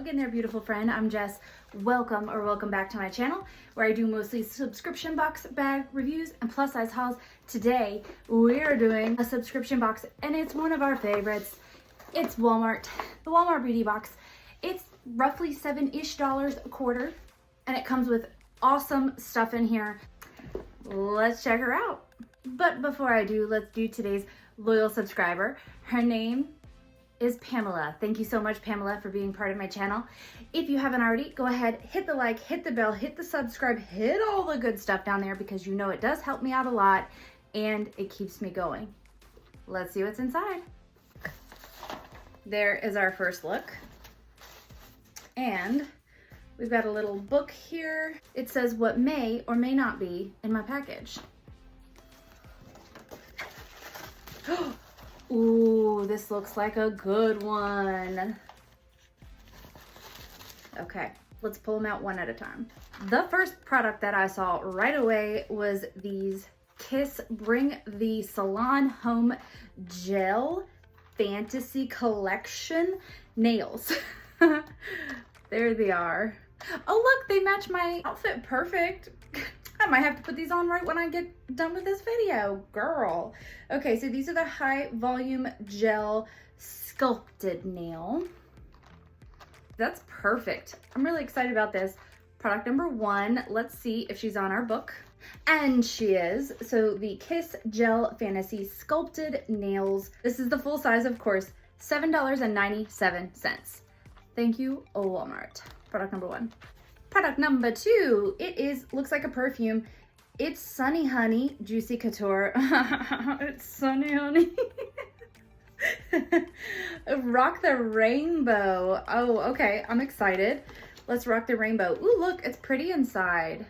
again there, beautiful friend. I'm Jess. Welcome back to my channel where I do mostly subscription box bag reviews and plus size hauls. Today we're doing a subscription box and it's one of our favorites. It's Walmart, the Walmart beauty box. It's roughly $7-ish a quarter and it comes with awesome stuff in here. Let's check her out. But before I do, let's do today's loyal subscriber. Her name is Pamela. Thank you so much, Pamela, for being part of my channel. If you haven't already, go ahead, hit the like, hit the bell, hit the subscribe, hit all the good stuff down there because you know it does help me out a lot and it keeps me going. Let's see what's inside. There is our first look. And we've got a little book here. It says what may or may not be in my package. Ooh, this looks like a good one. Okay, let's pull them out one at a time. The first product that I saw right away was these Kiss Bring the Salon Home Gel Fantasy Collection nails. There they are. Oh look, they match my outfit perfect. I might have to put these on right when I get done with this video, girl. Okay, so these are the high volume gel sculpted nail. That's perfect. I'm really excited about this. Product number one, let's see if she's on our book. And she is. So the Kiss Gel Fantasy Sculpted Nails. This is the full size, of course, $7.97. Thank you, Walmart. Product number one. Product number two, looks like a perfume. It's Sunny Honey Juicy Couture. It's Sunny Honey. Rock the rainbow. Oh, okay, I'm excited. Let's rock the rainbow. Ooh, look, it's pretty inside.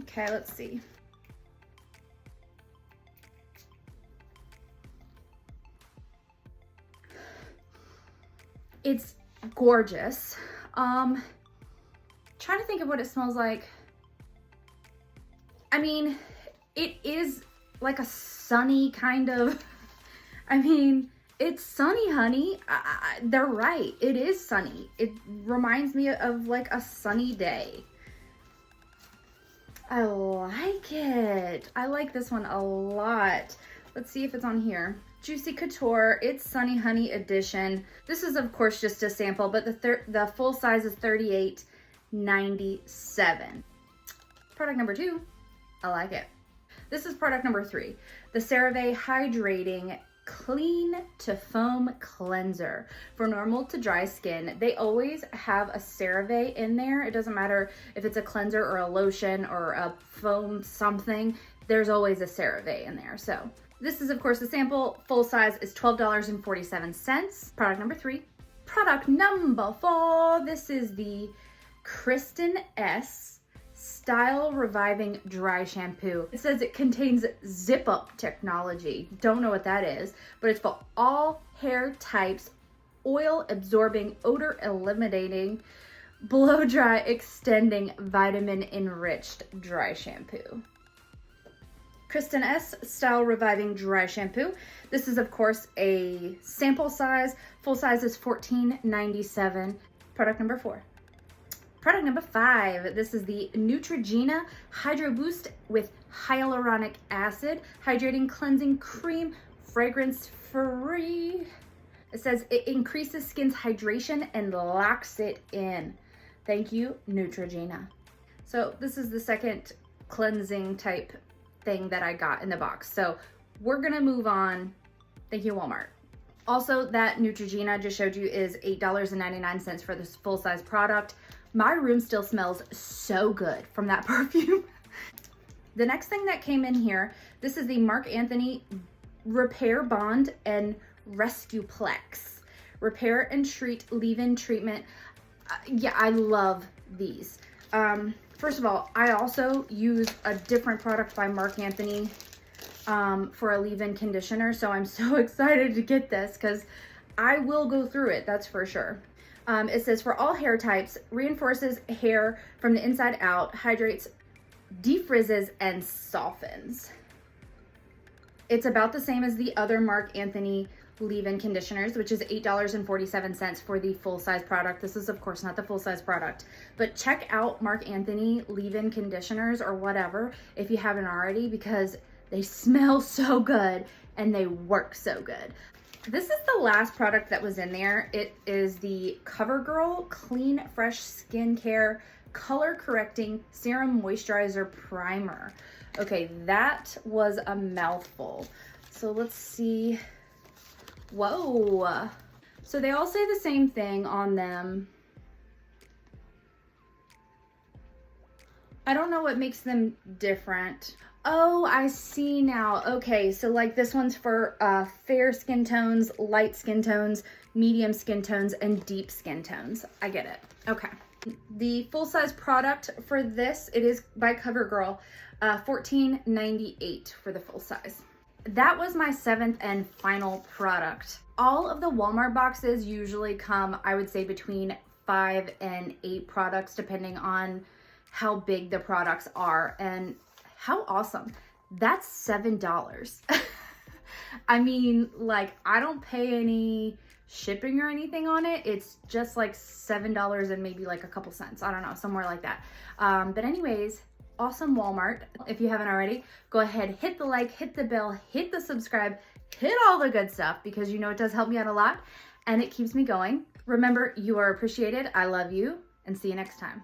Okay, let's see. It's gorgeous. Trying to think of what it smells like. I mean, it is like a sunny kind of, I mean, it's sunny, honey. They're right. It is sunny. It reminds me of like a sunny day. I like it. I like this one a lot. Let's see if it's on here. Juicy Couture, it's Sunny Honey Edition. This is of course just a sample, but the full size is $38.97. Product number two, I like it. This is product number three, the Cerave Hydrating Clean to Foam Cleanser for normal to dry skin. They always have a Cerave in there. It doesn't matter if it's a cleanser or a lotion or a foam something, there's always a Cerave in there. So this is of course a sample. Full size is $12.47. Product number three. Product number four, this is the Kristen S Style Reviving Dry Shampoo. It says it contains zip up technology. Don't know what that is, but it's for all hair types, oil absorbing, odor eliminating, blow dry extending, vitamin enriched dry shampoo. Kristen S Style Reviving Dry Shampoo. This is of course a sample size. Full size is $14.97. Product number four. Product number five, this is the Neutrogena Hydro Boost with hyaluronic acid, hydrating cleansing cream, fragrance free. It says it increases skin's hydration and locks it in. Thank you, Neutrogena. So this is the second cleansing type thing that I got in the box. So we're gonna move on. Thank you, Walmart. Also, that Neutrogena I just showed you is $8.99 for this full size product. My room still smells so good from that perfume. The next thing that came in here, this is the Marc Anthony Repair Bond and Rescue Plex. Repair and treat leave-in treatment. Yeah, I love these. First of all, I also use a different product by Marc Anthony for a leave-in conditioner. So I'm so excited to get this because I will go through it, that's for sure. It says for all hair types, reinforces hair from the inside out, hydrates, defrizzes, and softens. It's about the same as the other Marc Anthony leave-in conditioners, which is $8.47 for the full-size product. This is, of course, not the full-size product, but check out Marc Anthony leave-in conditioners or whatever if you haven't already, because they smell so good and they work so good. This is the last product that was in there. It is the CoverGirl Clean Fresh Skincare Color Correcting Serum Moisturizer Primer. Okay, that was a mouthful. So let's see. Whoa. So they all say the same thing on them. I don't know what makes them different. Oh, I see now. Okay, so like this one's for fair skin tones, light skin tones, medium skin tones, and deep skin tones. I get it. Okay. The full-size product for this, it is by CoverGirl, $14.98 for the full size. That was my 7th and final product. All of the Walmart boxes usually come, I would say, between 5 and 8 products, depending on how big the products are. And how awesome. That's $7. I mean, like, I don't pay any shipping or anything on it. It's just like $7 and maybe like a couple cents. I don't know, somewhere like that. But anyways, awesome Walmart. If you haven't already, go ahead, hit the like, hit the bell, hit the subscribe, hit all the good stuff, because you know it does help me out a lot and it keeps me going. Remember, you are appreciated. I love you, and see you next time.